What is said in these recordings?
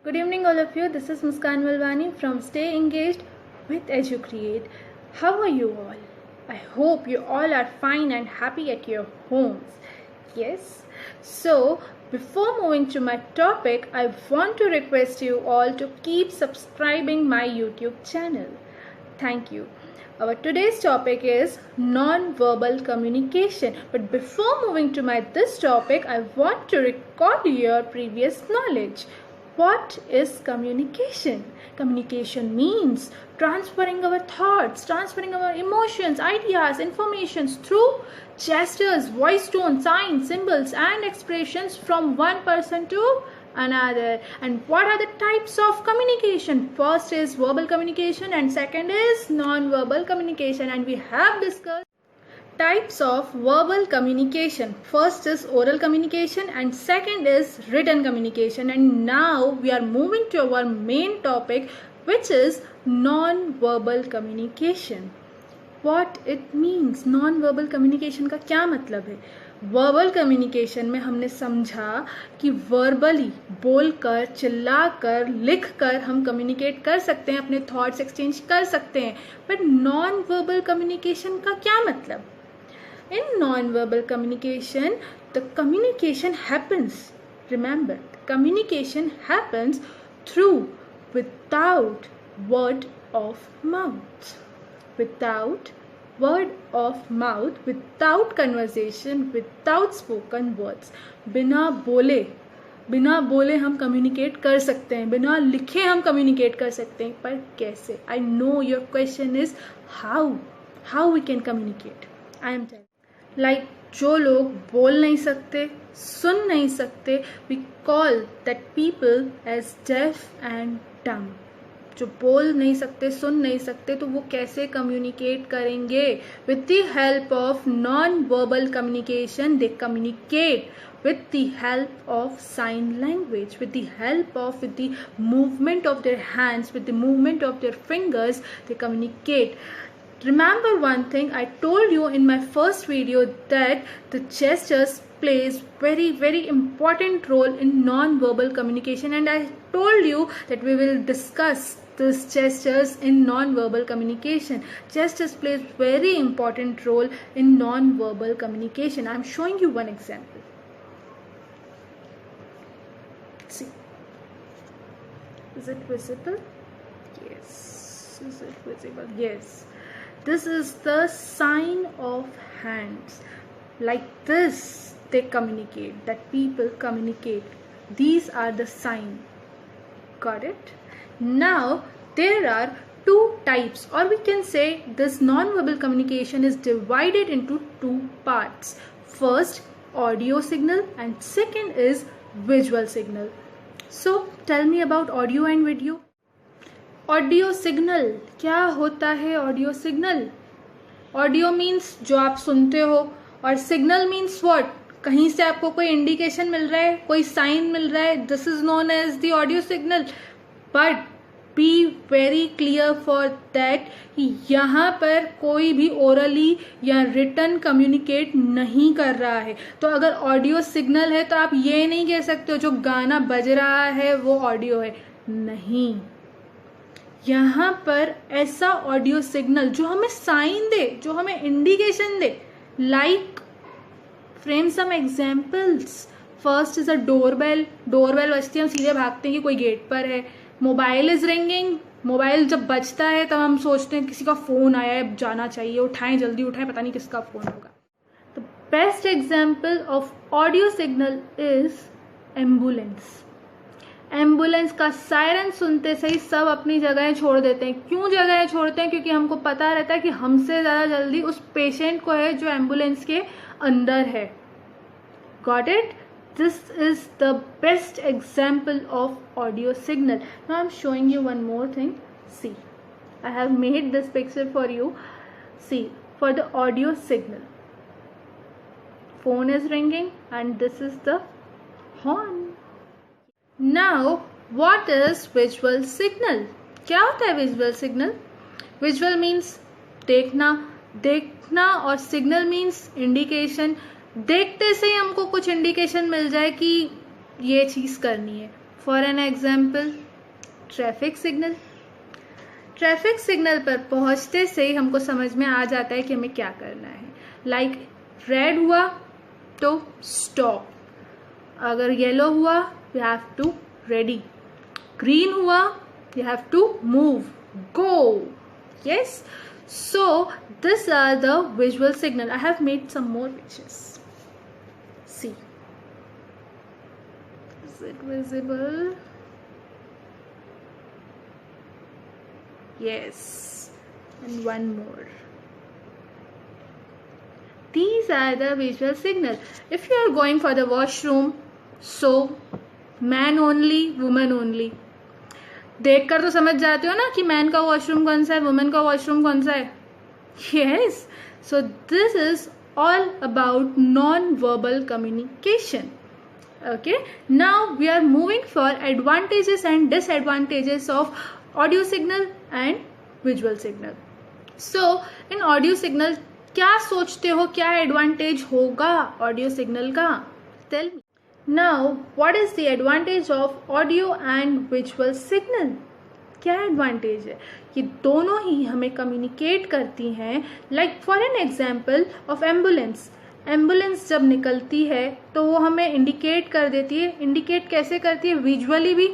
Good evening, all of you. This is Muskan Malwani from Stay Engaged with EduCreate. How are you all? I hope you all are fine and happy at your homes. Yes. So, before moving to my topic, I want to request you all to keep subscribing my YouTube channel. Thank you. Our today's topic is non-verbal communication. But before moving to this topic, I want to recall your previous knowledge. What is communication? Communication means transferring our thoughts, transferring our emotions, ideas, informations through gestures, voice tone, signs, symbols, and expressions from one person to another. And what are the types of communication? First is verbal communication and second is non-verbal communication, and we have discussed types of verbal communication. First is oral communication and second is written communication. And now we are moving to our main topic, which is non-verbal communication. What it means? Non-verbal communication का क्या मतलब है? Verbal communication में हमने समझा कि verbally बोलकर, चिल्लाकर, लिखकर हम कम्युनिकेट कर सकते हैं, अपने थॉट्स एक्सचेंज कर सकते हैं. बट नॉन वर्बल कम्युनिकेशन का क्या मतलब? In non-verbal communication, the communication happens. Remember, communication happens through, without word of mouth. Without word of mouth, without conversation, without spoken words. बिना बोले हम कम्युनिकेट कर सकते हैं, बिना लिखे हम कम्युनिकेट कर सकते हैं, पर कैसे? I know your question is how we can communicate. I am telling. Like जो लोग बोल नहीं सकते, सुन नहीं सकते, we call that people as deaf and dumb. जो बोल नहीं सकते, सुन नहीं सकते, तो वो कैसे कम्युनिकेट करेंगे? With the help of non-verbal communication, they communicate with the help of sign language, with the movement of their hands, with the movement of their fingers, they communicate. Remember one thing, I told you in my first video that the gestures plays very important role in non-verbal communication, and I told you that we will discuss these gestures in non-verbal communication. Gestures plays very important role in non-verbal communication. I am showing you one example. See, is it visible? Yes. Is it visible? Yes. This is the sign of hands. Like this, they communicate, that people communicate. These are the signs. Got it? Now, there are two types, or we can say this non-verbal communication is divided into two parts. First, audio signal, and second is visual signal. So, tell me about audio and video. Audio signal क्या होता है? Audio signal, audio means जो आप सुनते हो, और signal means what? कहीं से आपको कोई इंडिकेशन मिल रहा है, कोई साइन मिल रहा है, this is known as the audio signal. But be very clear for that कि यहाँ पर कोई भी ओरली या रिटन कम्युनिकेट नहीं कर रहा है. तो अगर ऑडियो सिग्नल है तो आप ये नहीं कह सकते हो जो गाना बज रहा है वो ऑडियो है. नहीं, यहाँ पर ऐसा ऑडियो सिग्नल जो हमें साइन दे, जो हमें इंडिकेशन दे. Like from some examples. First is a doorbell. Doorbell बजती है, हम सीधे भागते हैं कि कोई गेट पर है. Mobile is ringing. मोबाइल जब बजता है तब हम सोचते हैं किसी का फोन आया है, जाना चाहिए, उठाएं, जल्दी उठाएं, पता नहीं किसका फोन होगा. The best example of audio signal is ambulance. Ambulance का सायरन सुनते से ही सब अपनी जगह छोड़ देते हैं. क्यों जगह छोड़ते हैं? क्योंकि हमको पता रहता है कि हमसे ज़्यादा जल्दी उस पेशेंट को है जो एम्बुलेंस के अंदर है. Got it? This is the best example of audio signal. Now I am showing you one more thing. See, I have made this picture for you. See, for the audio signal, phone is ringing and this is the horn. Now, what is visual signal? क्या होता है visual signal? Visual means देखना और signal means indication. देखते से ही हमको कुछ indication मिल जाए कि ये चीज़ करनी है. For an example traffic signal. Traffic signal पर पहुंचते से ही हमको समझ में आ जाता है कि हमें क्या करना है। लाइक रेड हुआ तो स्टॉप, अगर येलो हुआ we have to ready, green हुआ you have to move, go. Yes, so these are the visual signal. I have made some more pictures. See, is it visible? Yes, and one more. These are the visual signal. If you are going for the washroom, so man only, woman only. देखकर तो समझ जाते हो ना कि man का washroom कौन सा है, वुमेन का वॉशरूम कौन सा है. Yes, so this is all about non verbal communication. Okay, now we are moving for advantages and disadvantages of audio signal and visual signal. So in audio signal क्या सोचते हो, क्या एडवांटेज होगा audio signal का? Tell me. Now, what is the advantage of audio and visual signal? क्या advantage है? ये दोनों ही हमें कम्युनिकेट करती हैं. Like for an example of ambulance. Ambulance जब निकलती है तो वो हमें इंडिकेट कर देती है. इंडिकेट कैसे करती है? विजुअली भी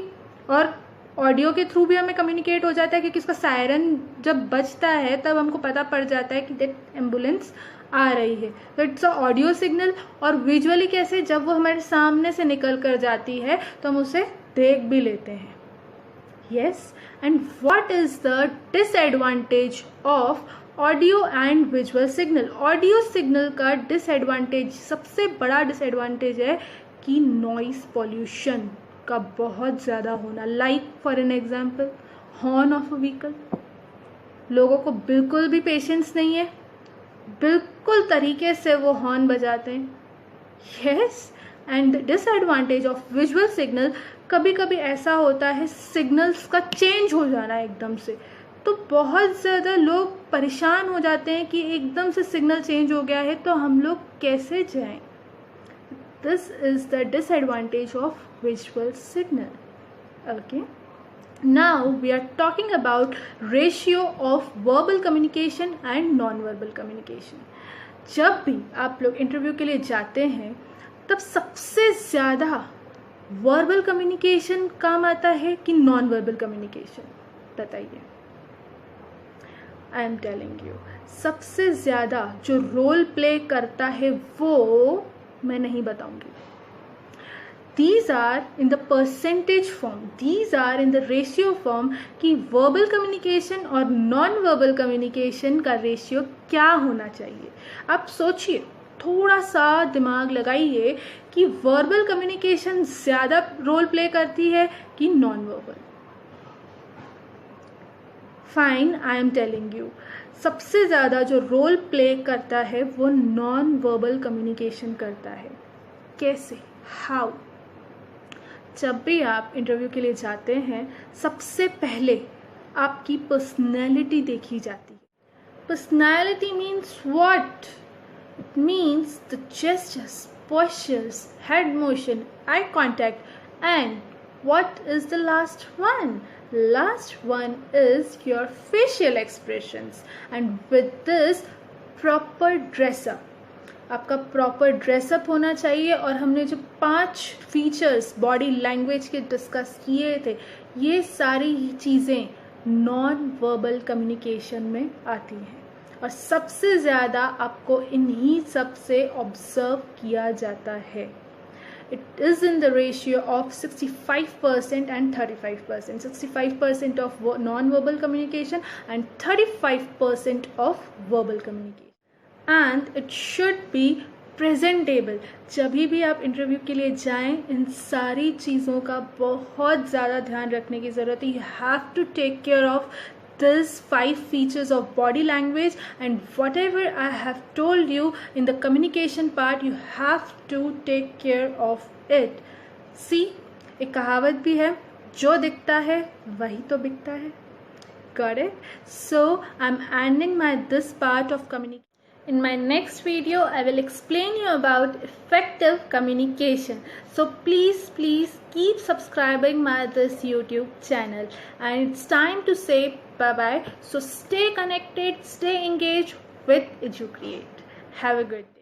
और ऑडियो के थ्रू भी हमें कम्युनिकेट हो जाता है, क्योंकि उसका सायरन जब बजता है तब हमको पता पड़ जाता है कि दैट एम्बुलेंस आ रही है. तो इट्स अ ऑडियो सिग्नल. और विजुअली कैसे? जब वो हमारे सामने से निकल कर जाती है तो हम उसे देख भी लेते हैं. Yes, and what is the disadvantage of audio and visual signal? Audio signal का डिसएडवांटेज, सबसे बड़ा डिसएडवांटेज है कि नॉइस पॉल्यूशन का बहुत ज़्यादा होना. Like for an example horn of a vehicle. लोगों को बिल्कुल भी पेशेंस नहीं है, बिल्कुल तरीके से वो हॉर्न बजाते हैं. Yes, and disadvantage of visual signal, कभी कभी ऐसा होता है सिग्नल्स का चेंज हो जाना एकदम से, तो बहुत ज़्यादा लोग परेशान हो जाते हैं कि एकदम से सिग्नल चेंज हो गया है तो हम लोग कैसे जाएं. This is the disadvantage of visual signal. Okay, now we are talking about ratio of verbal communication and non-verbal communication. जब भी आप लोग इंटरव्यू के लिए जाते हैं तब सबसे ज़्यादा वर्बल कम्युनिकेशन काम आता है कि नॉन वर्बल कम्युनिकेशन? बताइए. आई एम टेलिंग यू, सबसे ज़्यादा जो रोल प्ले करता है वो मैं नहीं बताऊंगी. These are in the percentage form, these are in the ratio form कि verbal communication और non-verbal communication का ratio क्या होना चाहिए. आप सोचिए, थोड़ा सा दिमाग लगाइए कि verbal communication ज़्यादा रोल प्ले करती है कि non-verbal. Fine, I am telling you, सबसे ज़्यादा जो रोल प्ले करता है वो non-verbal communication करता है. कैसे? How? जब भी आप इंटरव्यू के लिए जाते हैं सबसे पहले आपकी पर्सनैलिटी देखी जाती है. Personality means what? It means the gestures, postures, head motion, eye contact, and what is the last one? Last one is your facial expressions. And with this proper dress up, आपका प्रॉपर ड्रेसअप होना चाहिए. और हमने जो 5 features body language के discuss किए थे, ये सारी चीज़ें नॉन वर्बल कम्युनिकेशन में आती हैं और सबसे ज़्यादा आपको इन्हीं सब से ऑब्जर्व किया जाता है. It is in the ratio of 65% and 35%. 65% of non verbal communication and 35% of verbal communication. And it should be presentable. जब भी आप इंटरव्यू के लिए जाएं इन सारी चीज़ों का बहुत ज़्यादा ध्यान रखने की ज़रूरत है. You have to take care of this 5 features of body language, and whatever I have told you in the communication part, you have to take care of it. See, एक कहावत भी है, जो दिखता है वही तो बिकता है. Got it? So I'm ending this part of communication. In my next video, I will explain you about effective communication. So please keep subscribing my this YouTube channel. And it's time to say bye-bye. So stay connected, stay engaged with EduCreate. Have a good day.